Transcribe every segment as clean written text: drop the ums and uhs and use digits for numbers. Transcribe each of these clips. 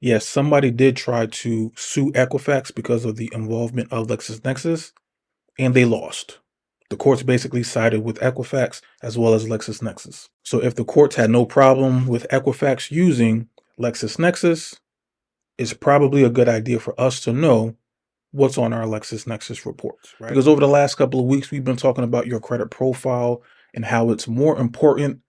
Yes, somebody did try to sue Equifax because of the involvement of LexisNexis, and they lost. The courts basically sided with Equifax as well as LexisNexis. So if the courts had no problem with Equifax using LexisNexis, it's probably a good idea for us to know what's on our LexisNexis reports, right? Because over the last couple of weeks, we've been talking about your credit profile and how it's more important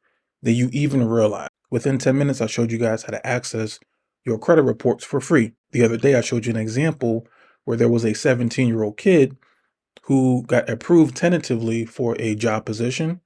than you even realize. Within 10 minutes, I showed you guys how to access your credit reports for free. The other day, I showed you an example where there was a 17-year-old kid who got approved tentatively for a job position,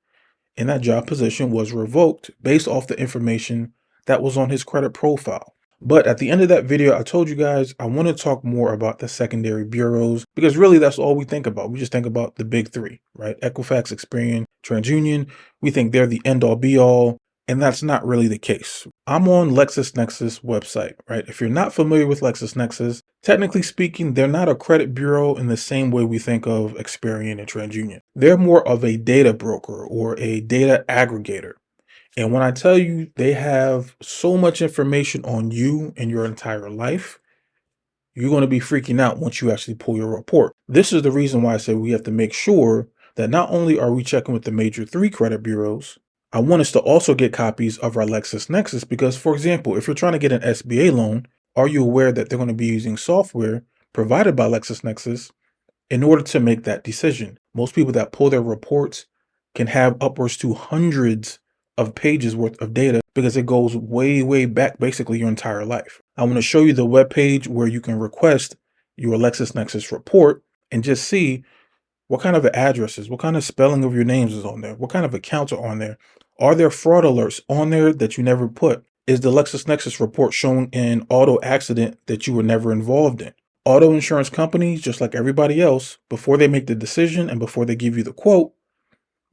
and that job position was revoked based off the information that was on his credit profile. But at the end of that video, I told you guys I want to talk more about the secondary bureaus because really that's all we think about. We just think about the big three, right? Equifax, Experian, TransUnion. We think they're the end all be all, and that's not really the case. I'm on LexisNexis website, right? If you're not familiar with LexisNexis, technically speaking, they're not a credit bureau in the same way we think of Experian and TransUnion. They're more of a data broker or a data aggregator. And when I tell you they have so much information on you and your entire life, you're going to be freaking out once you actually pull your report. This is the reason why I say we have to make sure that not only are we checking with the major three credit bureaus, I want us to also get copies of our LexisNexis because, for example, if you're trying to get an SBA loan, are you aware that they're going to be using software provided by LexisNexis in order to make that decision? Most people that pull their reports can have upwards to hundreds of pages worth of data because it goes way, way back, basically your entire life. I want to show you the web page where you can request your LexisNexis report and just see what kind of addresses, what kind of spelling of your names is on there, what kind of accounts are on there. Are there fraud alerts on there that you never put? Is the LexisNexis report showing an auto accident that you were never involved in? Auto insurance companies, just like everybody else, before they make the decision and before they give you the quote,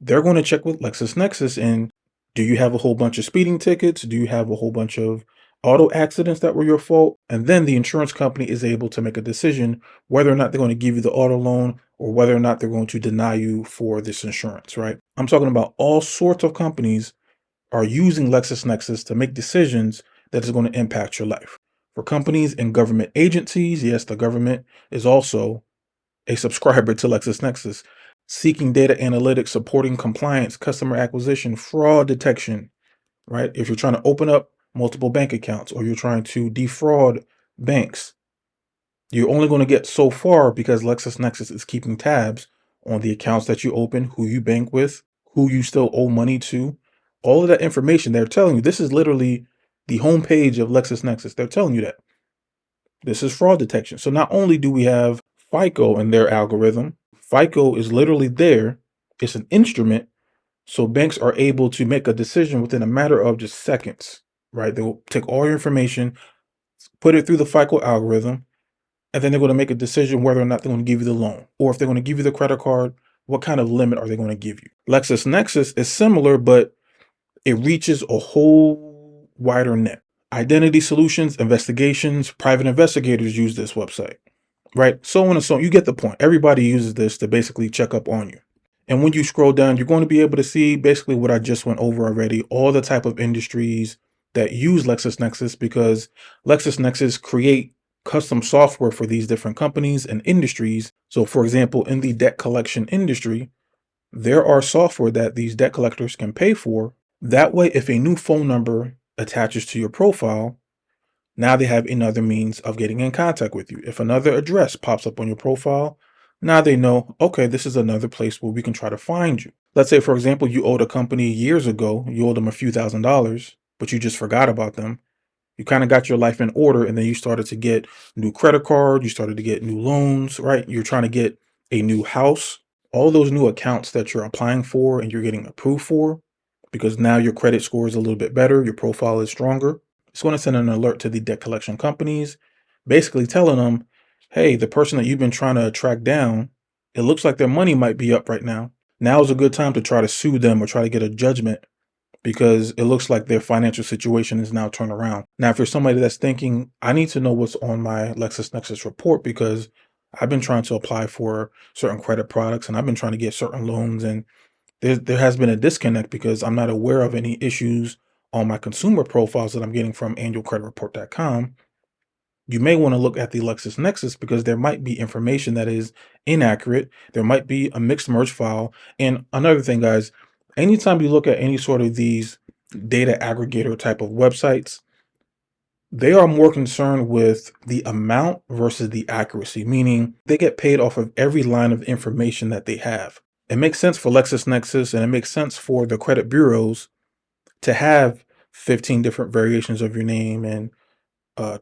they're going to check with LexisNexis and do you have a whole bunch of speeding tickets? Do you have a whole bunch of auto accidents that were your fault? And then the insurance company is able to make a decision whether or not they're going to give you the auto loan or whether or not they're going to deny you for this insurance, right? I'm talking about all sorts of companies are using LexisNexis to make decisions that is going to impact your life. For companies and government agencies, yes, the government is also a subscriber to LexisNexis, seeking data analytics, supporting compliance, customer acquisition, fraud detection, right? If you're trying to open up multiple bank accounts or you're trying to defraud banks, you're only going to get so far because LexisNexis is keeping tabs on the accounts that you open, who you bank with, who you still owe money to. All of that information they're telling you, this is literally the homepage of LexisNexis. They're telling you that. This is fraud detection. So not only do we have FICO in their algorithm, FICO is literally there. It's an instrument. So banks are able to make a decision within a matter of just seconds, right? They'll take all your information, put it through the FICO algorithm, and then they're going to make a decision whether or not they're going to give you the loan, or if they're going to give you the credit card, what kind of limit are they going to give you? LexisNexis is similar, but it reaches a whole wider net. Identity solutions, investigations, private investigators use this website, right? So on and so on. You get the point. Everybody uses this to basically check up on you. And when you scroll down, you're going to be able to see basically what I just went over already, all the type of industries that use LexisNexis because LexisNexis create custom software for these different companies and industries. So for example, in the debt collection industry, there are software that these debt collectors can pay for. That way, if a new phone number attaches to your profile, now they have another means of getting in contact with you. If another address pops up on your profile, now they know, okay, this is another place where we can try to find you. Let's say, for example, you owed a company years ago, you owed them a few $1,000s, but you just forgot about them. You kind of got your life in order and then you started to get new credit card, you started to get new loans, right? You're trying to get a new house. All those new accounts that you're applying for and you're getting approved for, because now your credit score is a little bit better, your profile is stronger. It's going to send an alert to the debt collection companies, basically telling them, hey, the person that you've been trying to track down, it looks like their money might be up right now. Now is a good time to try to sue them or try to get a judgment because it looks like their financial situation is now turned around. Now, if you're somebody that's thinking, I need to know what's on my LexisNexis report because I've been trying to apply for certain credit products and I've been trying to get certain loans and there has been a disconnect because I'm not aware of any issues on my consumer profiles that I'm getting from annualcreditreport.com. you may want to look at the LexisNexis because there might be information that is inaccurate. There might be a mixed merge file. And another thing, guys, anytime you look at any sort of these data aggregator type of websites, they are more concerned with the amount versus the accuracy, meaning they get paid off of every line of information that they have. It makes sense for LexisNexis and it makes sense for the credit bureaus to have 15 different variations of your name and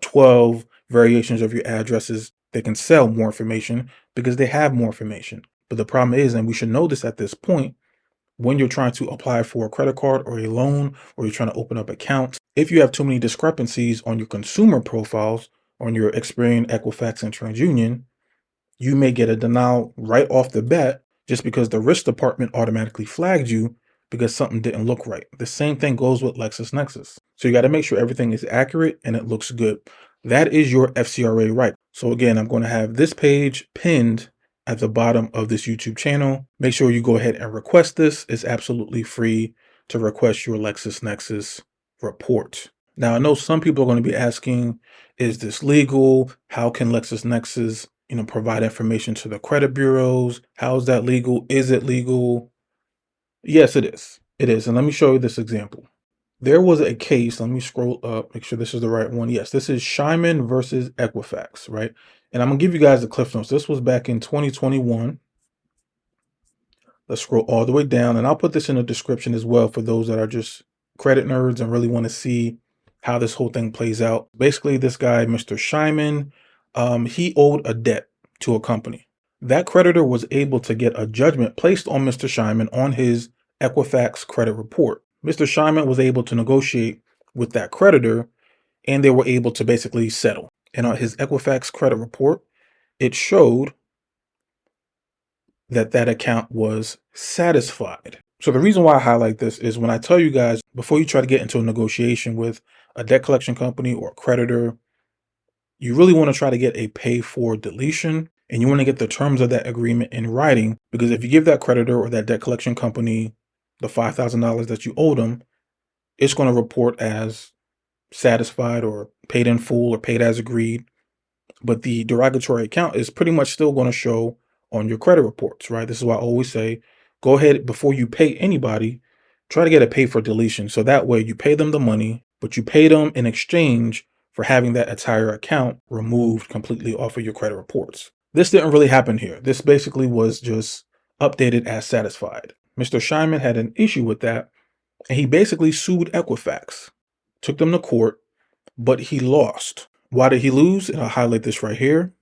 12 variations of your addresses. They can sell more information because they have more information. But the problem is, and we should know this at this point, when you're trying to apply for a credit card or a loan, or you're trying to open up accounts, if you have too many discrepancies on your consumer profiles, on your Experian, Equifax, and TransUnion, you may get a denial right off the bat just because the risk department automatically flagged you because something didn't look right. The same thing goes with LexisNexis. So you got to make sure everything is accurate and it looks good. That is your FCRA right. So again, I'm going to have this page pinned at the bottom of this YouTube channel. Make sure you go ahead and request this. It's absolutely free to request your LexisNexis report. Now, I know some people are going to be asking, is this legal? How can LexisNexis, provide information to the credit bureaus? How is that legal? Is it legal? Yes, it is. It is. And let me show you this example. There was a case. Let me scroll up, make sure this is the right one. Yes, this is Shyman versus Equifax, right? And I'm going to give you guys the cliff notes. This was back in 2021. Let's scroll all the way down, and I'll put this in the description as well for those that are just credit nerds and really want to see how this whole thing plays out. Basically, this guy, Mr. Shyman, he owed a debt to a company. That creditor was able to get a judgment placed on Mr. Shyman on his Equifax credit report. Mr. Shyman was able to negotiate with that creditor, and they were able to basically settle. And on his Equifax credit report, it showed that account was satisfied. So the reason why I highlight this is when I tell you guys, before you try to get into a negotiation with a debt collection company or a creditor, you really want to try to get a pay for deletion, and you want to get the terms of that agreement in writing, because if you give that creditor or that debt collection company the $5,000 that you owe them, it's going to report as satisfied or paid in full or paid as agreed. But the derogatory account is pretty much still going to show on your credit reports, right? This is why I always say, go ahead before you pay anybody, try to get a pay for deletion. So that way you pay them the money, but you pay them in exchange for having that entire account removed completely off of your credit reports. This didn't really happen here. This basically was just updated as satisfied. Mr. Shyman had an issue with that, and he basically sued Equifax, took them to court, but he lost. Why did he lose? And I'll highlight this right here.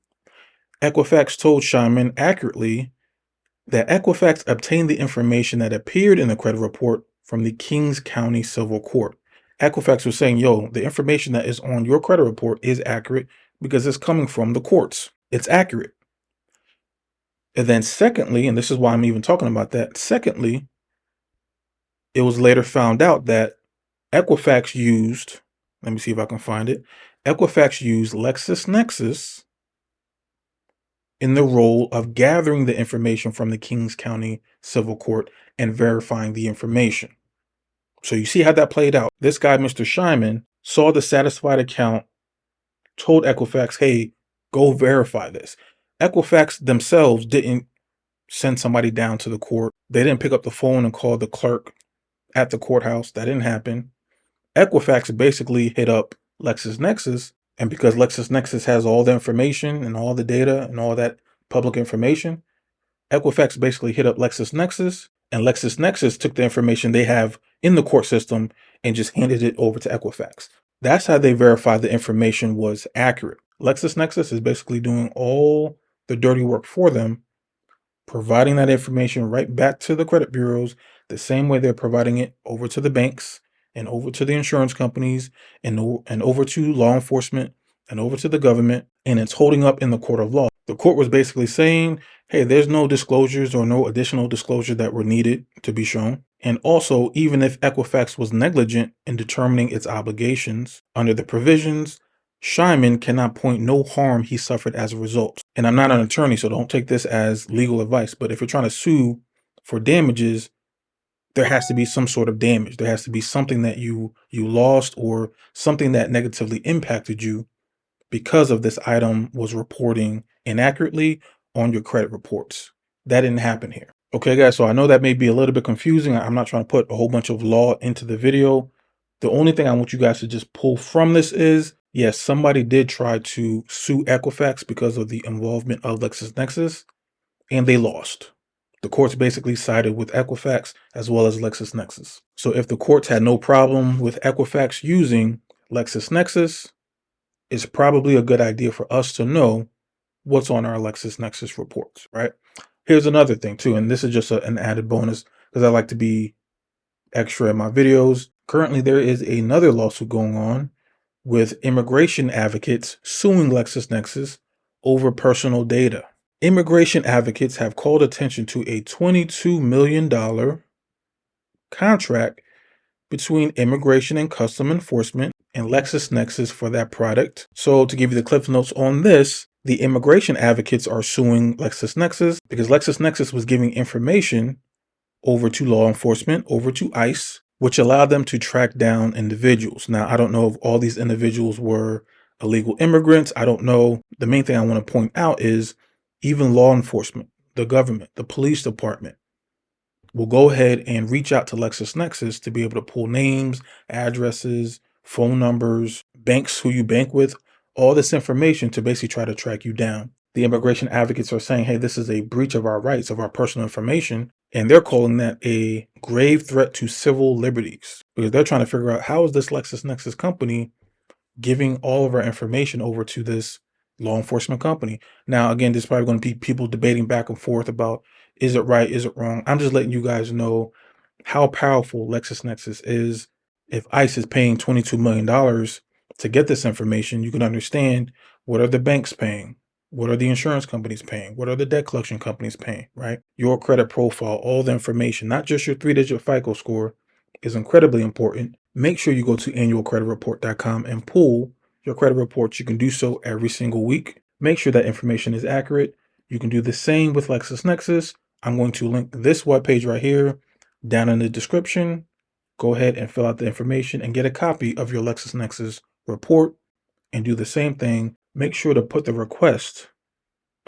Equifax told Shyman accurately that Equifax obtained the information that appeared in the credit report from the Kings County Civil Court. Equifax was saying, yo, the information that is on your credit report is accurate because it's coming from the courts. It's accurate. And then secondly, and this is why I'm even talking about that, secondly, it was later found out that Equifax used, let me see if I can find it, Equifax used LexisNexis in the role of gathering the information from the Kings County Civil Court and verifying the information. So you see how that played out. This guy, Mr. Shyman, saw the satisfied account, told Equifax, hey, go verify this. Equifax themselves didn't send somebody down to the court. They didn't pick up the phone and call the clerk at the courthouse. That didn't happen. Equifax basically hit up LexisNexis, and because LexisNexis has all the information and all the data and all that public information, Equifax basically hit up LexisNexis, and LexisNexis took the information they have in the court system and just handed it over to Equifax. That's how they verified the information was accurate. LexisNexis is basically doing all the dirty work for them, providing that information right back to the credit bureaus the same way they're providing it over to the banks and over to the insurance companies and over to law enforcement and over to the government, and it's holding up in the court of law. The court was basically saying, hey, there's no disclosures or no additional disclosure that were needed to be shown. And also, even if Equifax was negligent in determining its obligations under the provisions, Shyman cannot point no harm he suffered as a result. And I'm not an attorney, so don't take this as legal advice. But if you're trying to sue for damages, there has to be some sort of damage. There has to be something that you lost or something that negatively impacted you because of this item was reporting inaccurately on your credit reports. That didn't happen here. Okay, guys, so I know that may be a little bit confusing. I'm not trying to put a whole bunch of law into the video. The only thing I want you guys to just pull from this is, yes, somebody did try to sue Equifax because of the involvement of LexisNexis, and they lost. The courts basically sided with Equifax as well as LexisNexis. So if the courts had no problem with Equifax using LexisNexis, it's probably a good idea for us to know what's on our LexisNexis reports, right? Here's another thing too, and this is just an added bonus because I like to be extra in my videos. Currently, there is another lawsuit going on with immigration advocates suing LexisNexis over personal data. Immigration advocates have called attention to a $22 million contract between Immigration and Custom Enforcement and LexisNexis for that product. So to give you the cliff notes on this, the immigration advocates are suing LexisNexis because LexisNexis was giving information over to law enforcement, over to ICE, which allowed them to track down individuals. Now, I don't know if all these individuals were illegal immigrants. I don't know. The main thing I want to point out is even law enforcement, the government, the police department will go ahead and reach out to LexisNexis to be able to pull names, addresses, phone numbers, banks who you bank with, all this information to basically try to track you down. The immigration advocates are saying, hey, this is a breach of our rights, of our personal information. And they're calling that a grave threat to civil liberties because they're trying to figure out how is this LexisNexis company giving all of our information over to this law enforcement company. Now, again, there's probably going to be people debating back and forth about, is it right? Is it wrong? I'm just letting you guys know how powerful LexisNexis is. If ICE is paying $22 million to get this information, you can understand what are the banks paying? What are the insurance companies paying? What are the debt collection companies paying, right? Your credit profile, all the information, not just your 3-digit FICO score, is incredibly important. Make sure you go to annualcreditreport.com and pull your credit reports. You can do so every single week. Make sure that information is accurate. You can do the same with LexisNexis. I'm going to link this webpage right here down in the description. Go ahead and fill out the information and get a copy of your LexisNexis report and do the same thing. Make sure to put the request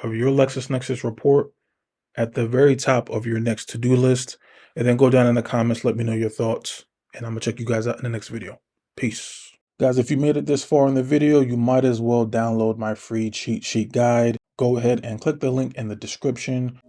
of your LexisNexis report at the very top of your next to-do list, and then go down in the comments, let me know your thoughts, and I'm gonna check you guys out in the next video. Peace. Guys, if you made it this far in the video, you might as well download my free cheat sheet guide. Go ahead and click the link in the description